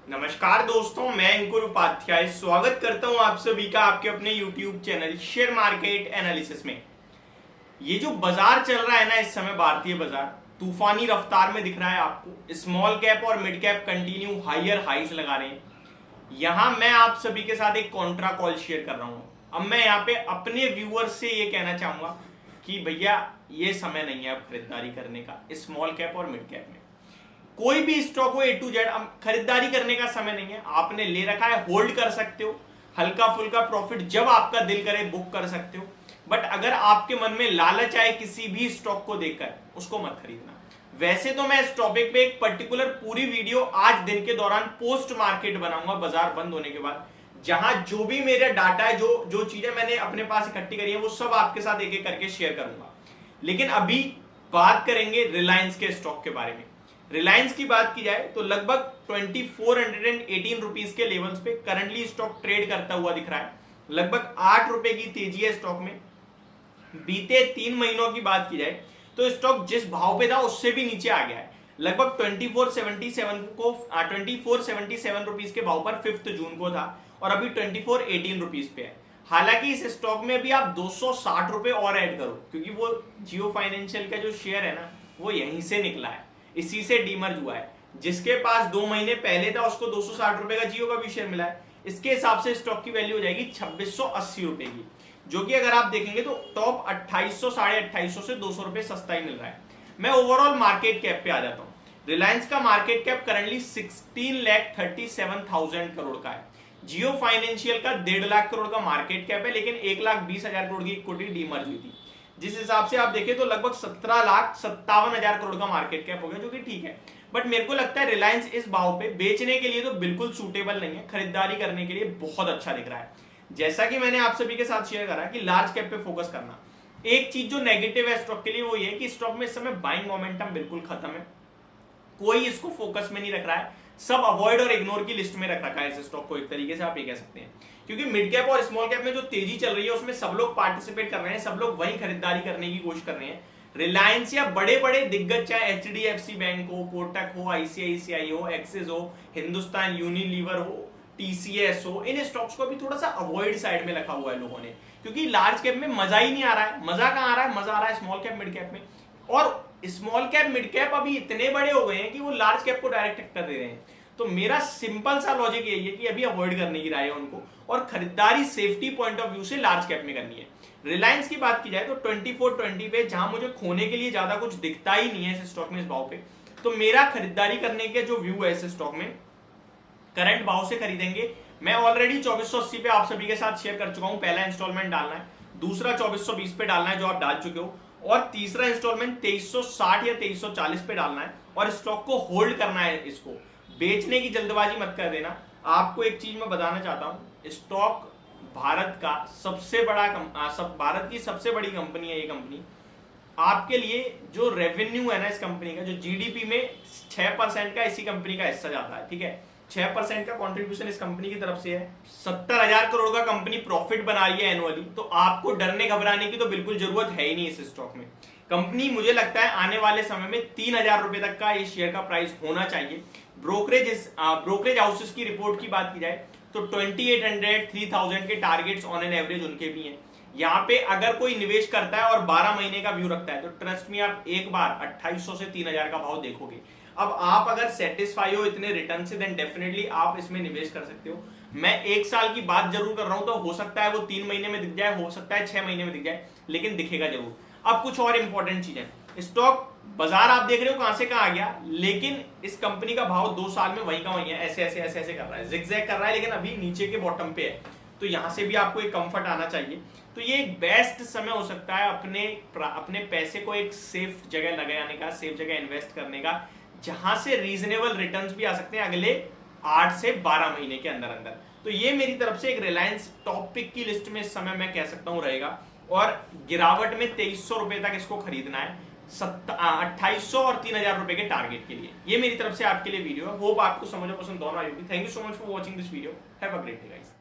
नमस्कार दोस्तों, मैं अंकुर उपाध्याय स्वागत करता हूं आप सभी का आपके अपने YouTube channel share market analysis में। ये जो बाजार चल रहा है ना, इस समय भारतीय बाजार तूफानी रफ्तार में दिख रहा है आपको। स्मॉल कैप और mid cap continue higher highs लगा रहे हैं। यहां मैं आप सभी के साथ एक कॉन्ट्रा कॉल शेयर कर रहा हूं। अब मैं यहाँ पे अपने व्यूअर्स से ये कहना चाहूंगा कि भैया ये समय नहीं है अब खरीदारी करने का स्मॉल कैप और मिड कैप में। कोई भी स्टॉक हो A to Z, अब खरीदारी करने का समय नहीं है। आपने ले रखा है, होल्ड कर सकते हो, हल्का फुल्का प्रॉफिट जब आपका दिल करे बुक कर सकते हो। बट अगर आपके मन में लालच आए किसी भी स्टॉक को देखकर, उसको मत खरीदना। वैसे तो मैं इस टॉपिक पे एक पर्टिकुलर पूरी वीडियो आज दिन के दौरान पोस्ट मार्केट बनाऊंगा, बाजार बंद होने के बाद, जहां जो भी मेरा डाटा है, जो चीजें मैंने अपने पास इकट्ठी करी है, वो सब आपके साथ एक एक करके शेयर करूंगा। लेकिन अभी बात करेंगे रिलायंस के स्टॉक के बारे में। रिलायंस की बात की जाए तो लगभग 2418 रुपीज के लेवल्स पे करंटली स्टॉक ट्रेड करता हुआ दिख रहा है। लगभग 8 रुपए की तेजी है स्टॉक में। बीते 3 महीनों की बात की जाए तो स्टॉक जिस भाव पे था उससे भी नीचे आ गया है। लगभग 2477 रुपीज के भाव पर 5 जून को था और अभी 2418 रुपीज पे है। हालांकि इस स्टॉक में भी आप 260 रुपए और ऐड करो, क्योंकि वो जियो फाइनेंशियल का जो शेयर है ना, वो यहीं से निकला है, इसी से डीमर्ज हुआ है। जिसके पास 2 महीने पहले था उसको 260 रुपए का जियो का भी शेयर मिला है। इसके हिसाब से स्टॉक की वैल्यू हो जाएगी 2680 रुपए की, जो कि अगर आप देखेंगे तो टॉप 2800 साढ़े 2800 से 200 रुपए सस्ता ही मिल रहा है। मैं ओवरऑल मार्केट कैप पे आ जाता हूं। रिलायंस का मार्केट कैप करंटली 16,37,000 करोड़ का है। जियो फाइनेंशियल का 1.5 लाख करोड़ का मार्केट कैप है, लेकिन 1,20,000 करोड़ की इक्विटी डीमर्ज हुई थी। जिस हिसाब से आप देखें तो लगभग 17,57,000 करोड़ का मार्केट कैप हो गया, जो कि ठीक है। बट मेरे को लगता है रिलायंस इस भाव पे बेचने के लिए तो बिल्कुल सूटेबल नहीं है, खरीदारी करने के लिए बहुत अच्छा दिख रहा है। जैसा कि मैंने आप सभी के साथ शेयर करा कि लार्ज कैप पे फोकस करना। एक चीज जो नेगेटिव है स्टॉक के लिए वो ये कि स्टॉक में इस समय बाइंग मोमेंटम बिल्कुल खत्म है। कोई इसको फोकस में नहीं रख रहा है, सब अवॉइड और इग्नोर की लिस्ट में रख रखा है इस स्टॉक को, एक तरीके से आप ये कह सकते हैं। क्योंकि मिड कैप और स्मॉल कैप में जो तेजी चल रही है उसमें सब लोग पार्टिसिपेट कर रहे हैं, सब लोग वही खरीदारी करने की कोशिश कर रहे हैं। रिलायंस या बड़े बड़े दिग्गज, चाहे HDFC बैंक हो, कोटक हो, ICICI हो, एक्सिस हो, हिंदुस्तान यूनिलीवर हो, TCS हो, इन स्टॉक्स को भी थोड़ा सा अवॉइड साइड में रखा हुआ है लोगों ने। क्योंकि लार्ज कैप में मजा ही नहीं आ रहा है। मजा कहां आ रहा है? मजा आ रहा है स्मॉल कैप मिड कैप में। और स्मॉल कैप मिड कैप अभी इतने बड़े हो गए हैं कि वो लार्ज कैप को डायरेक्ट टक्कर दे रहे हैं। तो मेरा सिंपल सा लॉजिक यही है कि अभी अवॉइड करने की राय है उनको, और खरीदारी सेफ्टी पॉइंट ऑफ व्यू से लार्ज कैप में करनी है। रिलायंस की बात की जाए तो 2420 पे, जहां मुझे खोने के लिए ज्यादा कुछ दिखता ही नहीं है इस स्टॉक में, इस भाव पे, तो मेरा खरीदारी करने के जो व्यू है इस स्टॉक में, करंट भाव से खरीदेंगे। मैं ऑलरेडी 2480 पे आप सभी के साथ शेयर कर चुका हूं। पहला इंस्टॉलमेंट डालना है, दूसरा 2420 पे डालना है जो आप डाल चुके हो, और तीसरा इंस्टॉलमेंट 2360 या 2340 पे डालना है। और स्टॉक को होल्ड करना है, इसको बेचने की जल्दबाजी मत कर देना। आपको एक चीज मैं बताना चाहता हूं, स्टॉक भारत का सबसे बड़ा भारत की सबसे बड़ी कंपनी है ये कंपनी। आपके लिए जो रेवेन्यू है ना इस कंपनी का, जो GDP में 6% का इसी कंपनी का हिस्सा जाता है, ठीक है। 6% का कंट्रीब्यूशन इस कंपनी की तरफ से है। 70,000 करोड़ का कंपनी प्रॉफिट बना रही है एनुअली। तो आपको डरने घबराने की तो बिल्कुल जरूरत है ही नहीं इस स्टॉक में। कंपनी मुझे लगता है आने वाले समय में 3,000 रुपए तक का ये शेयर का प्राइस होना चाहिए। ब्रोकरेज हाउसेस की रिपोर्ट की बात की जाए तो 2800 3000 के टारगेट्स ऑन एन एवरेज उनके भी हैं। यहाँ पे अगर कोई निवेश करता है और 12 महीने का व्यू रखता है तो ट्रस्ट में आप एक बार 2800 से 3000 का भाव देखोगे। अब आप अगर सेटिस्फाई हो इतने रिटर्न से, देन डेफिनेटली आप इसमें निवेश कर सकते हो। मैं 1 साल की बात जरूर कर रहा हूं, तो हो सकता है वो 3 महीने में दिख जाए, हो सकता है 6 महीने में दिख जाए, लेकिन दिखेगा जरूर। अब कुछ और इंपॉर्टेंट चीजें, स्टॉक बाजार आप देख रहे हो कहां से कहां आ गया, लेकिन इस कंपनी का भाव 2 साल में वही का वही है, ऐसे ऐसे ऐसे ऐसे कर रहा है, जिगजैग कर रहा है, लेकिन अभी नीचे के बॉटम पे है। तो यहां से भी आपको एक कंफर्ट आना चाहिए। तो ये एक बेस्ट समय हो सकता है अपने पैसे को एक सेफ जगह लगाने का, सेफ जगह इन्वेस्ट करने का, जहां से रीजनेबल रिटर्न्स भी आ सकते हैं अगले 8 से 12 महीने के अंदर अंदर। तो ये मेरी तरफ से एक रिलायंस टॉप पिक की लिस्ट में इस समय मैं कह सकता हूं रहेगा। और गिरावट में 2300 रुपए तक इसको खरीदना है, 2800 और 3000 रुपए के टारगेट के लिए। ये मेरी तरफ से आपके लिए वीडियो है। होप आपको समझ पसंद दोनों आई होगी। Thank you so much for watching this video. Have a great day guys.